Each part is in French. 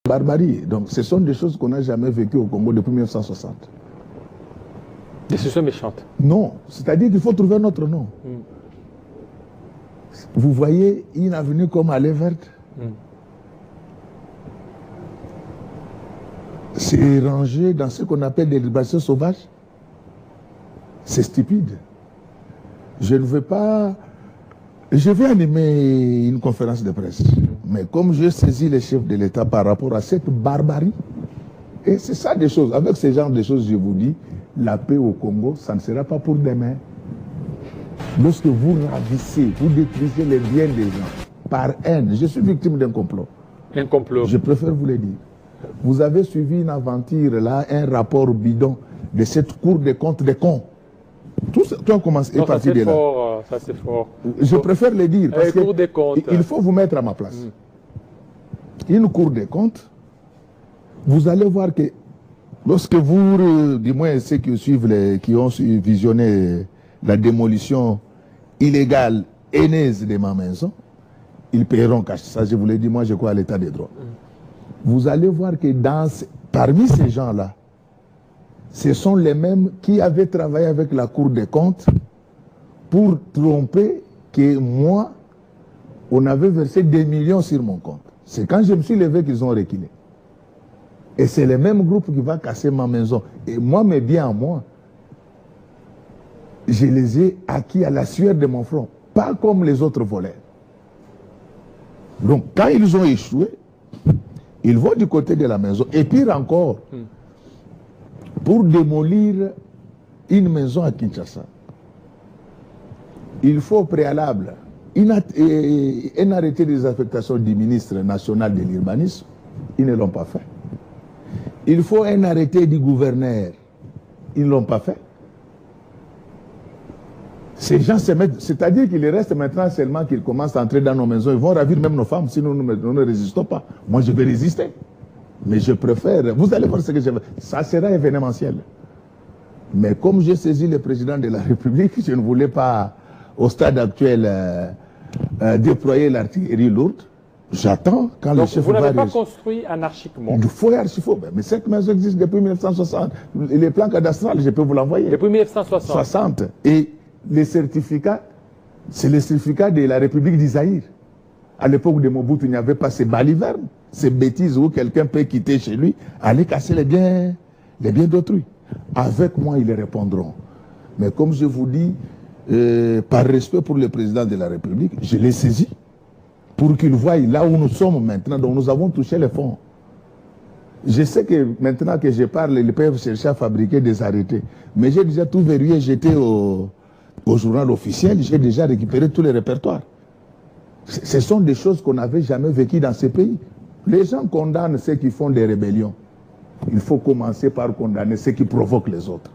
Barbarie. Donc, ce sont des choses qu'on n'a jamais vécues au Congo depuis 1960. Décision méchante. Non, c'est-à-dire qu'il faut trouver un autre nom. Vous voyez une avenue comme Allée Verte, c'est rangé dans ce qu'on appelle des libérations sauvages. C'est stupide. Je ne veux pas... Je vais animer une conférence de presse. Mais comme je saisis les chefs de l'État par rapport à cette barbarie, et c'est ça des choses. Avec ce genre de choses, je vous dis, la paix au Congo, ça ne sera pas pour demain. Lorsque vous ravissez, vous détruisez les biens des gens, par haine, je suis victime d'un complot. Un complot. Je préfère vous le dire. Vous avez suivi une aventure, là, un rapport bidon de cette Cour des comptes des cons. Tout a commencé à partir de là. Ça c'est fort. Je préfère le dire parce Cour des comptes. Il faut vous mettre à ma place. Une Cour des comptes, vous allez voir que lorsque vous, du moins ceux qui suivent, qui ont visionné la démolition illégale, haineuse de ma maison, ils paieront cash. Ça, je vous l'ai dit, moi je crois à l'état des droits. Vous allez voir que parmi ces gens-là, ce sont les mêmes qui avaient travaillé avec la Cour des comptes pour tromper que moi, on avait versé des millions sur mon compte. C'est quand je me suis levé qu'ils ont reculé. Et c'est le même groupe qui va casser ma maison. Et moi, mes biens à moi, je les ai acquis à la sueur de mon front. Pas comme les autres voleurs. Donc, quand ils ont échoué, ils vont du côté de la maison. Et pire encore, pour démolir une maison à Kinshasa, il faut au préalable un arrêté des affectations du ministre national de l'urbanisme. Ils ne l'ont pas fait. Il faut un arrêté du gouverneur. Ils ne l'ont pas fait. Ces gens se mettent, c'est-à-dire qu'il reste maintenant seulement qu'ils commencent à entrer dans nos maisons. Ils vont ravir même nos femmes si nous ne résistons pas. Moi, je vais résister. Mais je préfère, vous allez voir ce que je veux. Ça sera événementiel. Mais comme j'ai saisi le président de la République, je ne voulais pas, au stade actuel, déployer l'artillerie lourde. J'attends quand le chef vous va... n'avez pas construit anarchiquement. Il faut archifaux. Mais cette maison existe depuis 1960. Les plans cadastrales, je peux vous l'envoyer. Depuis 1960. 60. Et les certificats, c'est les certificats de la République d'Isaïr. À l'époque de Mobutu, il n'y avait pas ces balivernes, ces bêtises où quelqu'un peut quitter chez lui, aller casser les biens d'autrui. Avec moi, ils les répondront. Mais comme je vous dis, par respect pour le président de la République, je l'ai saisi pour qu'il voie là où nous sommes maintenant, dont nous avons touché les fonds. Je sais que maintenant que je parle, ils peuvent chercher à fabriquer des arrêtés. Mais j'ai déjà tout verrouillé, j'étais au journal officiel, j'ai déjà récupéré tous les répertoires. Ce sont des choses qu'on n'avait jamais vécues dans ces pays. Les gens condamnent ceux qui font des rébellions. Il faut commencer par condamner ceux qui provoquent les autres.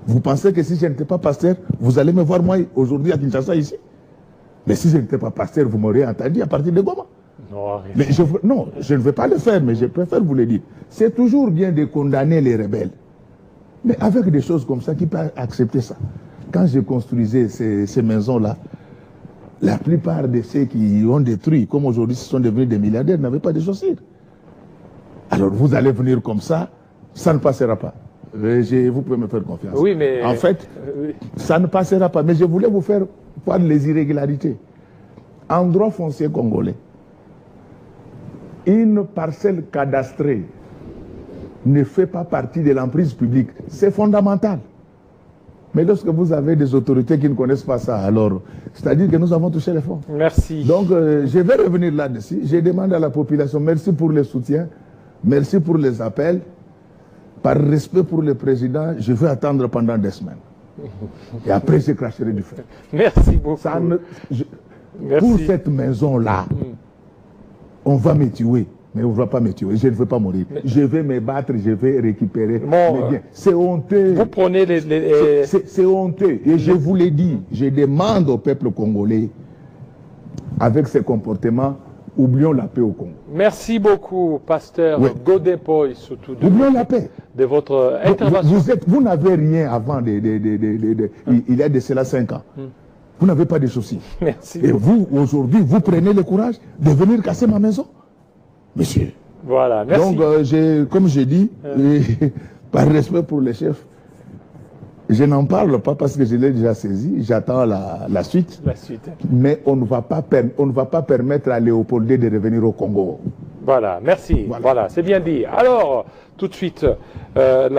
Vous pensez que si je n'étais pas pasteur, vous allez me voir moi aujourd'hui à Kinshasa ici? Mais si je n'étais pas pasteur, vous m'auriez entendu à partir de Goma. Mais non, je ne vais pas le faire, mais je préfère vous le dire. C'est toujours bien de condamner les rebelles. Mais avec des choses comme ça, qui peut accepter ça? Quand je construisais ces maisons-là, la plupart de ceux qui ont détruit, comme aujourd'hui, ce sont devenus des milliardaires, n'avaient pas de chaussures. Alors vous allez venir comme ça ne passera pas. Vous pouvez me faire confiance. Oui, mais... En fait, ça ne passera pas. Mais je voulais vous faire voir les irrégularités. En droit foncier congolais, une parcelle cadastrée ne fait pas partie de l'emprise publique. C'est fondamental. Mais lorsque vous avez des autorités qui ne connaissent pas ça, alors, c'est-à-dire que nous avons touché les fonds. Merci. Donc, je vais revenir là-dessus. Je demande à la population, merci pour le soutien, merci pour les appels. Par respect pour le président, je vais attendre pendant des semaines. Et après, je cracherai du feu. Merci beaucoup. Pour cette maison-là, on va me tuer. Mais on ne va pas me tuer. Je ne veux pas mourir. Je vais me battre, je vais récupérer mes biens. C'est honteux. Vous prenez C'est honteux. Et je vous l'ai dit, je demande au peuple congolais, avec ces comportements, oublions la paix au Congo. Merci beaucoup, pasteur Godin Poy, surtout oublions la paix. De votre intervention. Vous n'avez rien avant, il y a de cela 5 ans. Vous n'avez pas de soucis. Merci. Et vous, aujourd'hui, vous prenez le courage de venir casser ma maison. Monsieur, Voilà, merci. Donc, comme j'ai dit, par respect pour les chefs, je n'en parle pas parce que je l'ai déjà saisi. J'attends la suite. La suite. Mais on ne va pas permettre à Léopold II de revenir au Congo. Voilà, merci. Voilà, c'est bien dit. Alors, tout de suite, la